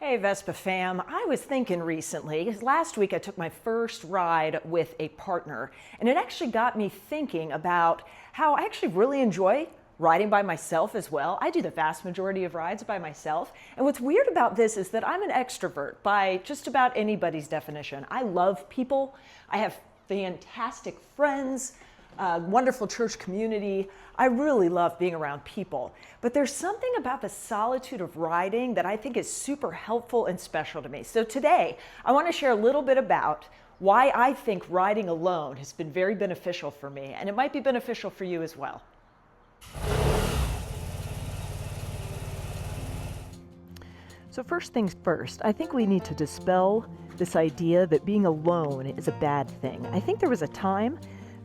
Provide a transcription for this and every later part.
Hey Vespa fam, I was thinking recently, 'cause last week I took my first ride with a partner, and it actually got me thinking about how I actually really enjoy riding by myself as well. I do the vast majority of rides by myself, and what's weird about this is that I'm an extrovert by just about anybody's definition. I love people, I have fantastic friends, wonderful church community. I really love being around people. But there's something about the solitude of riding that I think is super helpful and special to me. So today, I want to share a little bit about why I think riding alone has been very beneficial for me, and it might be beneficial for you as well. So first things first, I think we need to dispel this idea that being alone is a bad thing. I think there was a time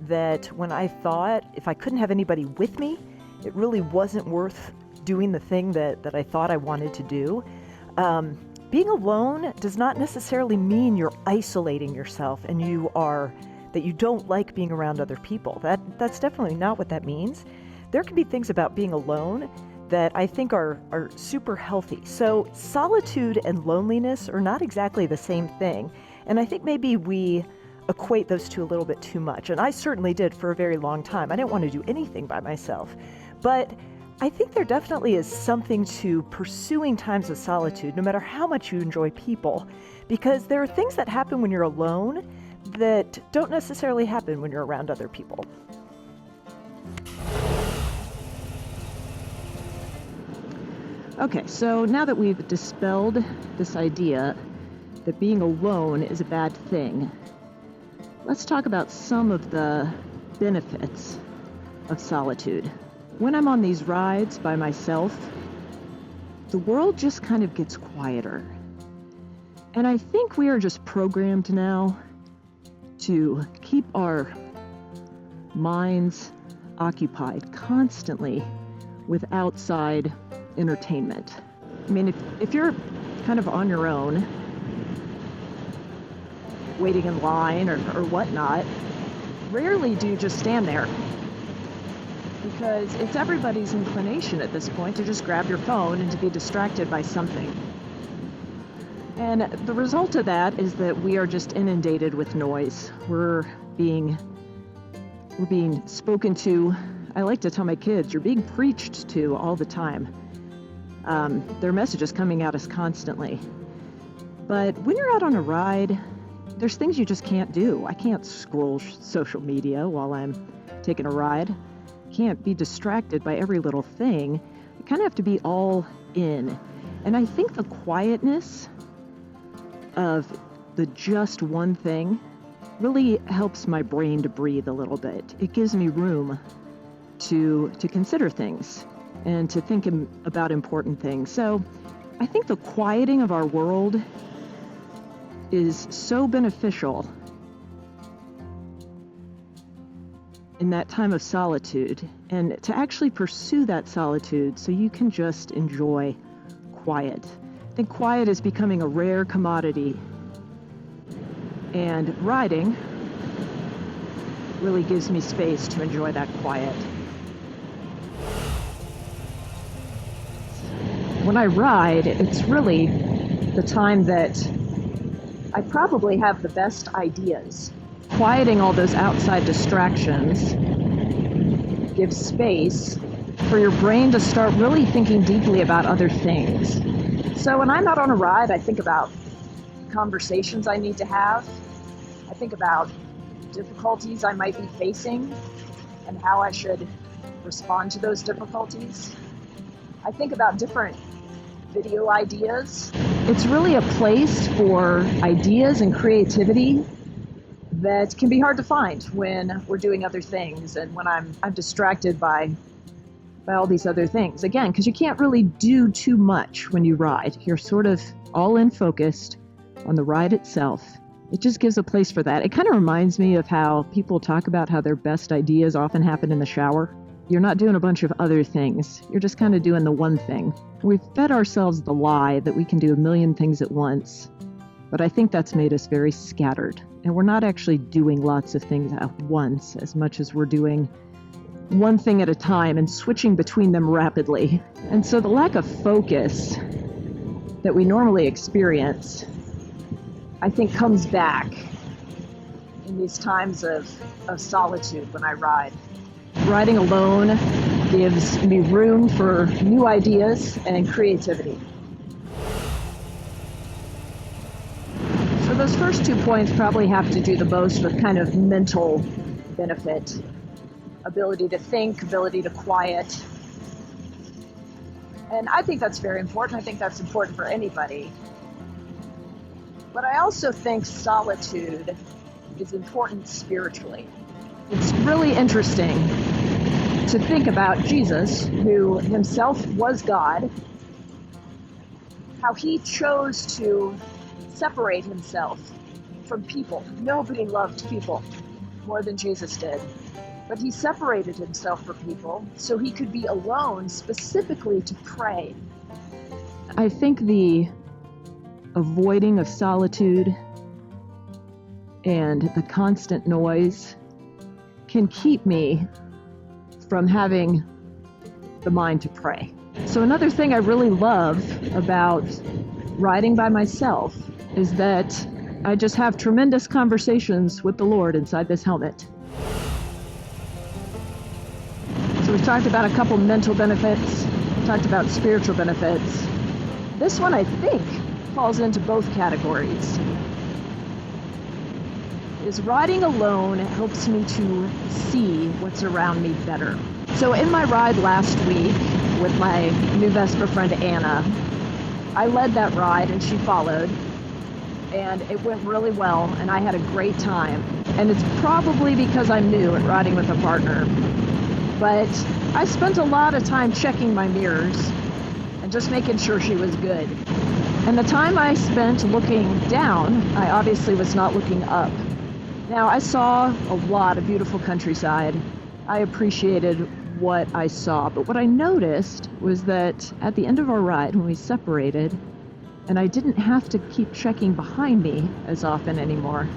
that when I thought if I couldn't have anybody with me, it really wasn't worth doing the thing that I thought I wanted to do. Being alone does not necessarily mean you're isolating yourself and that you don't like being around other people. That's definitely not what that means. There can be things about being alone that I think are super healthy. So solitude and loneliness are not exactly the same thing. And I think maybe we equate those two a little bit too much. And I certainly did for a very long time. I didn't want to do anything by myself. But I think there definitely is something to pursuing times of solitude, no matter how much you enjoy people, because there are things that happen when you're alone that don't necessarily happen when you're around other people. Okay, so now that we've dispelled this idea that being alone is a bad thing, let's talk about some of the benefits of solitude. When I'm on these rides by myself, the world just kind of gets quieter. And I think we are just programmed now to keep our minds occupied constantly with outside entertainment. I mean, if you're kind of on your own, waiting in line or whatnot, rarely do you just stand there, because it's everybody's inclination at this point to just grab your phone and to be distracted by something. And the result of that is that we are just inundated with noise. We're being spoken to. I like to tell my kids, you're being preached to all the time. There are messages coming at us constantly. But when you're out on a ride, there's things you just can't do. I can't scroll social media while I'm taking a ride. Can't be distracted by every little thing. You kind of have to be all in. And I think the quietness of the just one thing really helps my brain to breathe a little bit. It gives me room to consider things and to think about important things. So I think the quieting of our world is so beneficial in that time of solitude, and to actually pursue that solitude so you can just enjoy quiet. I think quiet is becoming a rare commodity, and riding really gives me space to enjoy that quiet. When I ride, it's really the time that I probably have the best ideas. Quieting all those outside distractions gives space for your brain to start really thinking deeply about other things. So when I'm out on a ride, I think about conversations I need to have. I think about difficulties I might be facing and how I should respond to those difficulties. I think about different video ideas. It's really a place for ideas and creativity that can be hard to find when we're doing other things and when I'm distracted by all these other things. Again, because you can't really do too much when you ride. You're sort of all in focused on the ride itself. It just gives a place for that. It kind of reminds me of how people talk about how their best ideas often happen in the shower. You're not doing a bunch of other things. You're just kind of doing the one thing. We've fed ourselves the lie that we can do a million things at once, but I think that's made us very scattered. And we're not actually doing lots of things at once as much as we're doing one thing at a time and switching between them rapidly. And so the lack of focus that we normally experience, I think comes back in these times of solitude when I ride. Riding alone gives me room for new ideas and creativity. So those first 2 points probably have to do the most with kind of mental benefit. Ability to think, ability to quiet. And I think that's very important. I think that's important for anybody. But I also think solitude is important spiritually. It's really interesting to think about Jesus, who himself was God, how he chose to separate himself from people. Nobody loved people more than Jesus did. But he separated himself from people so he could be alone specifically to pray. I think the avoiding of solitude and the constant noise can keep me from having the mind to pray. So another thing I really love about riding by myself is that I just have tremendous conversations with the Lord inside this helmet. So we've talked about a couple mental benefits, talked about spiritual benefits. This one, I think, falls into both categories. Is riding alone helps me to see what's around me better. So in my ride last week with my new Vespa friend Anna, I led that ride and she followed, and it went really well and I had a great time. And it's probably because I'm new at riding with a partner, but I spent a lot of time checking my mirrors and just making sure she was good. And the time I spent looking down, I obviously was not looking up. Now, I saw a lot of beautiful countryside. I appreciated what I saw, but what I noticed was that at the end of our ride, when we separated, and I didn't have to keep checking behind me as often anymore,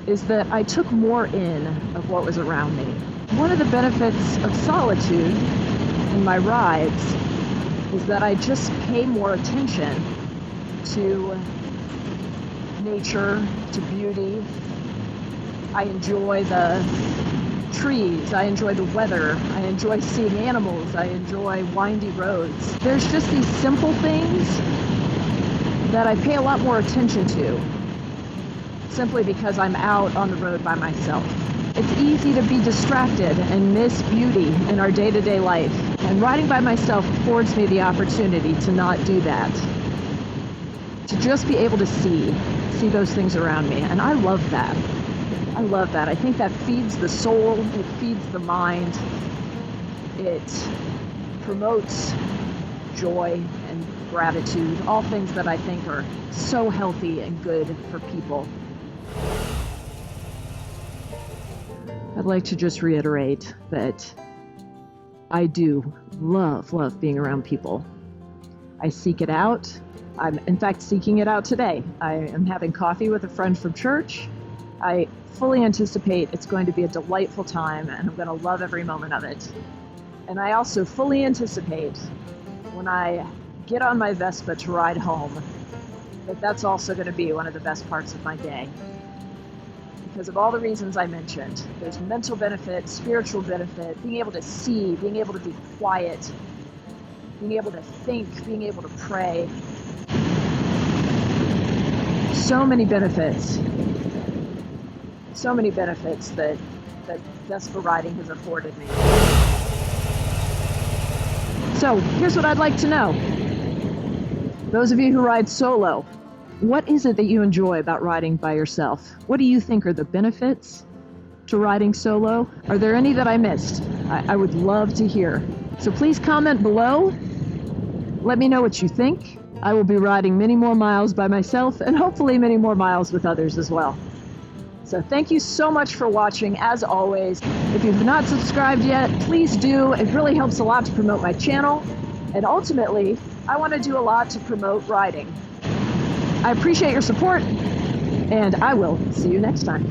is that I took more in of what was around me. One of the benefits of solitude in my rides is that I just pay more attention to nature, to beauty. I enjoy the trees, I enjoy the weather, I enjoy seeing animals, I enjoy windy roads. There's just these simple things that I pay a lot more attention to, simply because I'm out on the road by myself. It's easy to be distracted and miss beauty in our day-to-day life, and riding by myself affords me the opportunity to not do that, to just be able to see those things around me, and I love that. I love that. I think that feeds the soul, it feeds the mind, it promotes joy and gratitude, all things that I think are so healthy and good for people. I'd like to just reiterate that I do love being around people. I seek it out. I'm in fact seeking it out today. I am having coffee with a friend from church. I fully anticipate it's going to be a delightful time and I'm going to love every moment of it. And I also fully anticipate when I get on my Vespa to ride home that that's also going to be one of the best parts of my day. Because of all the reasons I mentioned. There's mental benefit, spiritual benefit, being able to see, being able to be quiet, being able to think, being able to pray. So many benefits. So many benefits that Vespa riding has afforded me. So here's what I'd like to know. Those of you who ride solo, what is it that you enjoy about riding by yourself? What do you think are the benefits to riding solo? Are there any that I missed? I would love to hear. So please comment below. Let me know what you think. I will be riding many more miles by myself and hopefully many more miles with others as well. So thank you so much for watching, as always. If you've not subscribed yet, please do. It really helps a lot to promote my channel. And ultimately, I want to do a lot to promote riding. I appreciate your support, and I will see you next time.